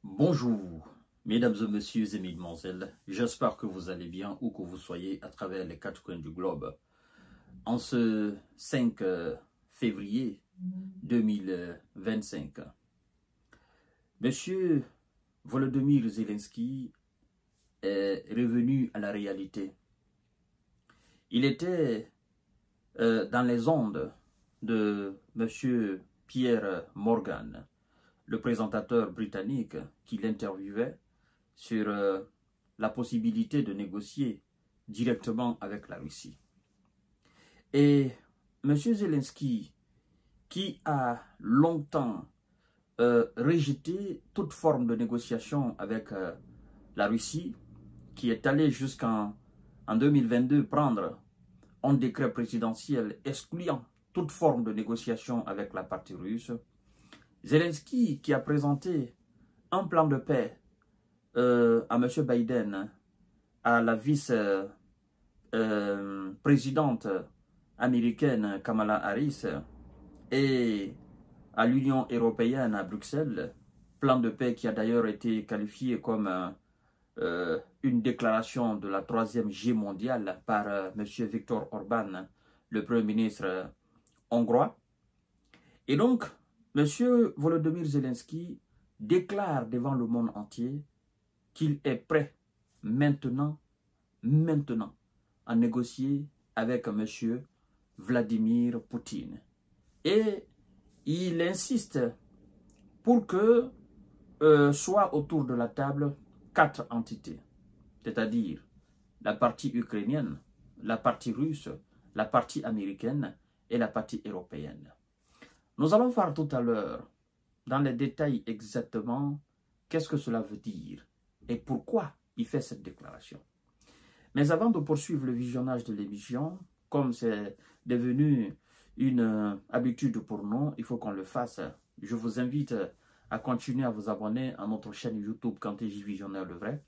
Bonjour, mesdames et messieurs et mesdemoiselles, j'espère que vous allez bien où que vous soyez à travers les quatre coins du globe. En ce 5 février 2025, Monsieur Volodymyr Zelensky est revenu à la réalité. Il était dans les ondes de Monsieur Pierre Morgan, le présentateur britannique qui l'interviewait sur la possibilité de négocier directement avec la Russie. Et M. Zelensky, qui a longtemps rejeté toute forme de négociation avec la Russie, qui est allé jusqu'en 2022 prendre un décret présidentiel excluant toute forme de négociation avec la partie russe, Zelensky, qui a présenté un plan de paix à M. Biden, à la vice-présidente américaine Kamala Harris et à l'Union européenne à Bruxelles, plan de paix qui a d'ailleurs été qualifié comme une déclaration de la troisième guerre mondiale par M. Viktor Orban, le Premier ministre hongrois. Et donc, M. Volodymyr Zelensky déclare devant le monde entier qu'il est prêt maintenant, à négocier avec M. Vladimir Poutine. Et il insiste pour que soient autour de la table 4 entités, c'est-à-dire la partie ukrainienne, la partie russe, la partie américaine et la partie européenne. Nous allons voir tout à l'heure, dans les détails exactement, qu'est-ce que cela veut dire et pourquoi il fait cette déclaration. Mais avant de poursuivre le visionnage de l'émission, comme c'est devenu une habitude pour nous, il faut qu'on le fasse. Je vous invite à continuer à vous abonner à notre chaîne YouTube KanTJ Visionnaire le Vrai,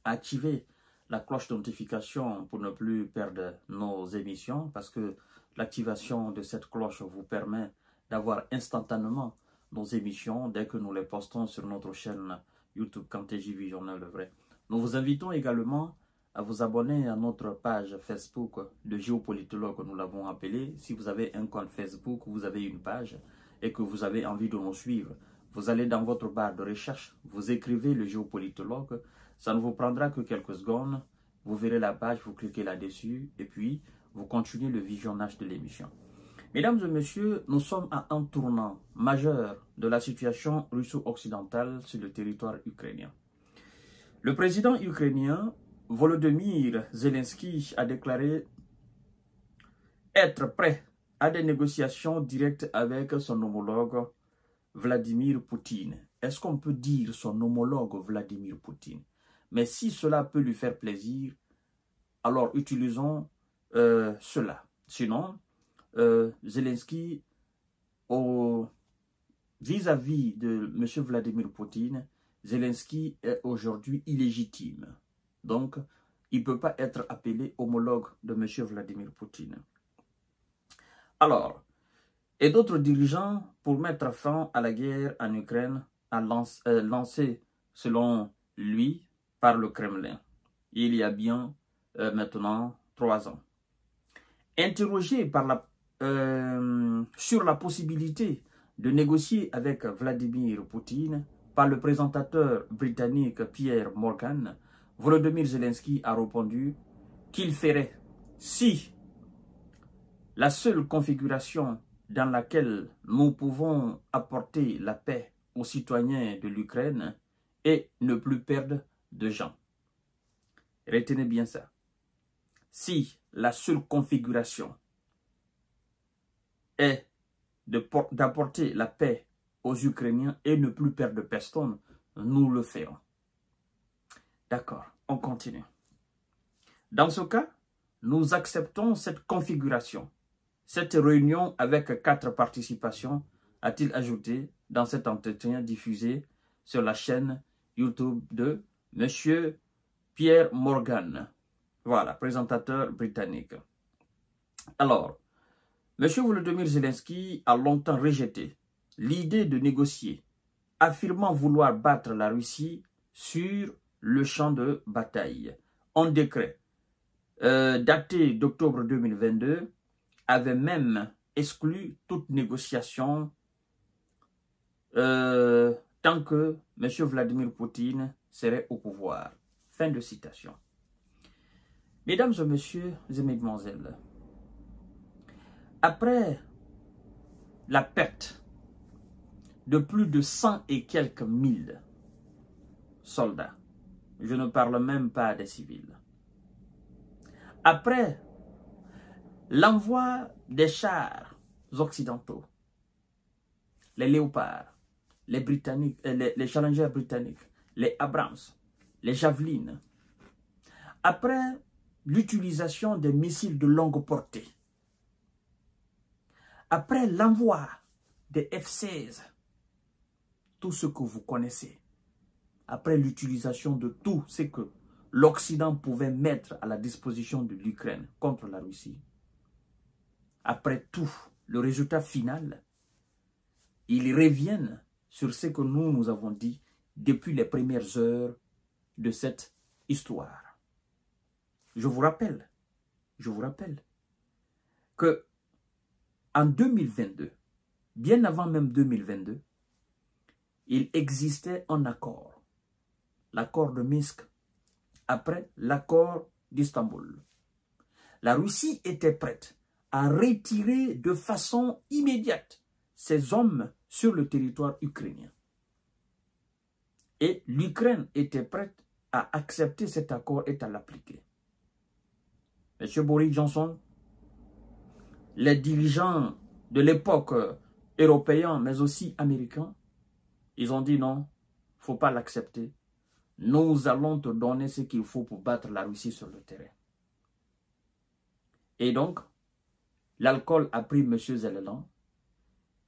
à activer la cloche de notification pour ne plus perdre nos émissions, parce que l'activation de cette cloche vous permet d'avoir instantanément nos émissions dès que nous les postons sur notre chaîne YouTube KanTJ Visionnaire le Vrai. Nous vous invitons également à vous abonner à notre page Facebook de géopolitologue, nous l'avons appelé. Si vous avez un compte Facebook, vous avez une page et que vous avez envie de nous suivre, vous allez dans votre barre de recherche, vous écrivez le géopolitologue, ça ne vous prendra que quelques secondes, vous verrez la page, vous cliquez là-dessus et puis vous continuez le visionnage de l'émission. Mesdames et messieurs, nous sommes à un tournant majeur de la situation russo-occidentale sur le territoire ukrainien. Le président ukrainien Volodymyr Zelensky a déclaré être prêt à des négociations directes avec son homologue Vladimir Poutine. Est-ce qu'on peut dire son homologue Vladimir Poutine? Mais si cela peut lui faire plaisir, alors utilisons cela. Sinon, Zelensky, vis-à-vis de M. Vladimir Poutine, Zelensky est aujourd'hui illégitime. Donc, il ne peut pas être appelé homologue de M. Vladimir Poutine. Alors, et d'autres dirigeants, pour mettre fin à la guerre en Ukraine, a lancé, selon lui, par le Kremlin, il y a bien maintenant 3 ans. Interrogé par sur la possibilité de négocier avec Vladimir Poutine par le présentateur britannique Pierre Morgan, Volodymyr Zelensky a répondu qu'il ferait si la seule configuration dans laquelle nous pouvons apporter la paix aux citoyens de l'Ukraine est ne plus perdre de gens. Retenez bien ça. Si la seule configuration est d'apporter la paix aux Ukrainiens et ne plus perdre de personnes, nous le ferons. D'accord, on continue. Dans ce cas, nous acceptons cette configuration, cette réunion avec 4 participations, a-t-il ajouté dans cet entretien diffusé sur la chaîne YouTube de M. Pierre Morgan. Voilà, présentateur britannique. Alors, M. Volodymyr Zelensky a longtemps rejeté l'idée de négocier affirmant vouloir battre la Russie sur le champ de bataille. Un décret daté d'octobre 2022 avait même exclu toute négociation tant que M. Vladimir Poutine serait au pouvoir. Fin de citation. Mesdames et messieurs et mesdemoiselles, après la perte de plus de 100 et quelques mille soldats, je ne parle même pas des civils, après l'envoi des chars occidentaux, les Léopards, les Britanniques, les Challengers britanniques, les Abrams, les Javelines, après l'utilisation des missiles de longue portée, après l'envoi des F-16, tout ce que vous connaissez, après l'utilisation de tout ce que l'Occident pouvait mettre à la disposition de l'Ukraine contre la Russie, après tout, le résultat final, ils reviennent sur ce que nous avons dit depuis les premières heures de cette histoire. Je vous rappelle que en 2022, bien avant même 2022, il existait un accord, l'accord de Minsk, après l'accord d'Istanbul. La Russie était prête à retirer de façon immédiate ses hommes sur le territoire ukrainien. Et l'Ukraine était prête à accepter cet accord et à l'appliquer. M. Boris Johnson, les dirigeants de l'époque européens, mais aussi américains, ils ont dit non, il ne faut pas l'accepter. Nous allons te donner ce qu'il faut pour battre la Russie sur le terrain. Et donc, l'alcool a pris M. Zelensky.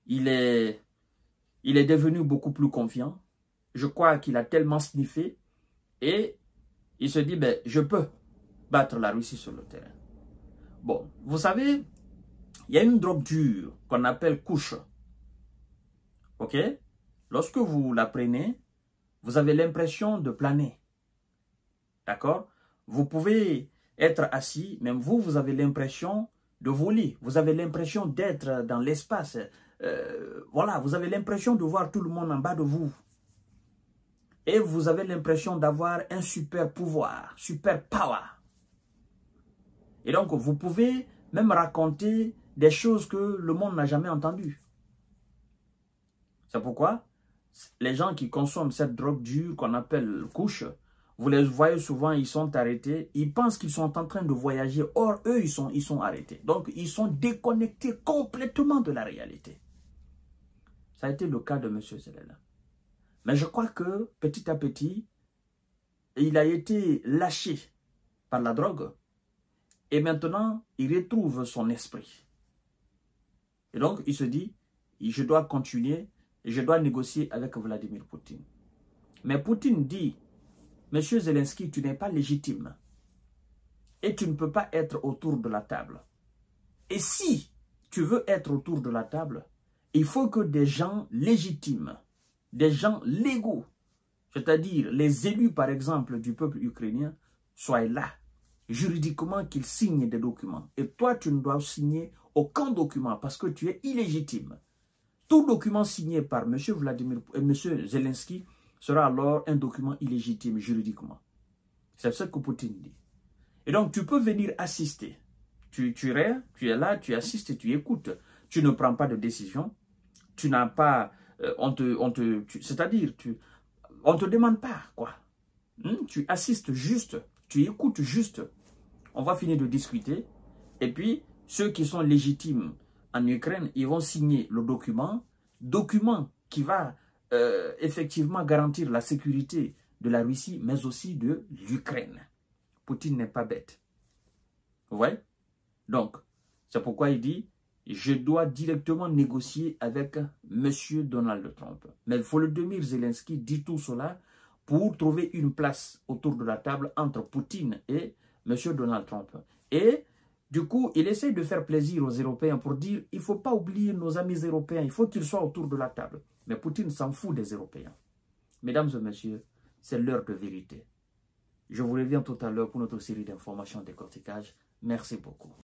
Il est devenu beaucoup plus confiant. Je crois qu'il a tellement sniffé et il se dit, ben, je peux battre la Russie sur le terrain. Bon, vous savez, il y a une drogue dure qu'on appelle couche. Ok? Lorsque vous la prenez, vous avez l'impression de planer. D'accord? Vous pouvez être assis, même vous avez l'impression de voler. Vous avez l'impression d'être dans l'espace. Voilà, vous avez l'impression de voir tout le monde en bas de vous. Et vous avez l'impression d'avoir un super pouvoir, super power. Et donc, vous pouvez même raconter des choses que le monde n'a jamais entendues. C'est pourquoi les gens qui consomment cette drogue dure qu'on appelle couche, vous les voyez souvent, ils sont arrêtés. Ils pensent qu'ils sont en train de voyager. Or, eux, ils sont arrêtés. Donc, ils sont déconnectés complètement de la réalité. Ça a été le cas de M. Zelensky. Mais je crois que petit à petit, il a été lâché par la drogue. Et maintenant, il retrouve son esprit. Et donc, il se dit, je dois continuer, je dois négocier avec Vladimir Poutine. Mais Poutine dit, M. Zelensky, tu n'es pas légitime. Et tu ne peux pas être autour de la table. Et si tu veux être autour de la table, il faut que des gens légitimes, des gens légaux, c'est-à-dire les élus par exemple du peuple ukrainien, soient là, juridiquement qu'ils signent des documents. Et toi, tu ne dois signer aucun document parce que tu es illégitime. Tout document signé par M. Zelensky sera alors un document illégitime juridiquement. C'est ce que Poutine dit. Et donc, tu peux venir assister. Tu es là, tu assistes et tu écoutes. Tu ne prends pas de décision. Tu n'as pas... c'est-à-dire, on ne te demande pas, quoi. Tu assistes juste, tu écoutes juste. On va finir de discuter. Et puis, ceux qui sont légitimes en Ukraine, ils vont signer le document qui va effectivement garantir la sécurité de la Russie, mais aussi de l'Ukraine. Poutine n'est pas bête. Vous voyez? Donc, c'est pourquoi il dit, je dois directement négocier avec M. Donald Trump. Mais Volodymyr Zelensky dit tout cela pour trouver une place autour de la table entre Poutine et M. Donald Trump. Et du coup, il essaie de faire plaisir aux Européens pour dire, il ne faut pas oublier nos amis européens, il faut qu'ils soient autour de la table. Mais Poutine s'en fout des Européens. Mesdames et messieurs, c'est l'heure de vérité. Je vous reviens tout à l'heure pour notre série d'informations décortiquage. Merci beaucoup.